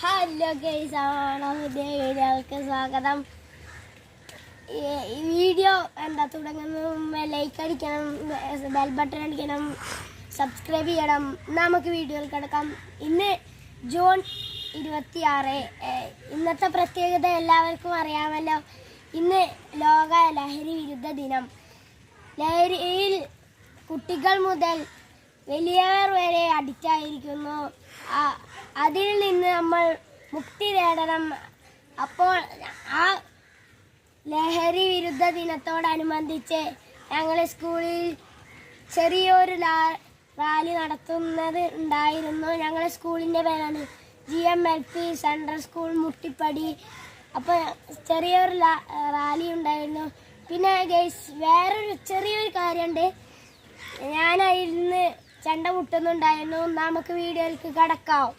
Hello guys, പുതിയ വീഡിയോക്ക് സ്വാഗതം. ഈ വീഡിയോ തുടങ്ങുന്ന ലൈക്ക് അടിക്കണം, ബെൽ ബട്ടൺ അടിക്കണം, സബ്സ്ക്രൈബ് ചെയ്യണം. നമുക്ക് വീഡിയോയിൽ കിടക്കാം. ഇന്ന് ജൂൺ 26. ഇന്നത്തെ പ്രത്യേകത എല്ലാവർക്കും അറിയാമല്ലോ. ഇന്ന് ലോക ലഹരി വിരുദ്ധ ദിനം. ലഹരിയിൽ കുട്ടികൾ മുതൽ വലിയവർ വരെ അഡിക്റ്റായിരിക്കുന്നു. അതിൽ നിന്ന് നമ്മൾ മുക്തി നേടണം. അപ്പോൾ ആ ലഹരി വിരുദ്ധ ദിനത്തോടനുബന്ധിച്ച് ഞങ്ങൾ സ്കൂളിൽ ചെറിയൊരു റാലി നടത്തുന്നത് ഉണ്ടായിരുന്നു. ഞങ്ങളുടെ സ്കൂളിൻ്റെ പേരാണ് GMLP സെൻട്രൽ സ്കൂൾ മുട്ടിപ്പടി. അപ്പോൾ ചെറിയൊരു റാലി ഉണ്ടായിരുന്നു. പിന്നെ ഗൈസ്, വേറൊരു ചെറിയൊരു കാര്യമുണ്ട്. ഞാനതിൽ നിന്ന് ചെണ്ട മുട്ടുന്നുണ്ടായിരുന്നു. നമുക്ക് വീഡിയോയിലേക്ക് കടക്കാം.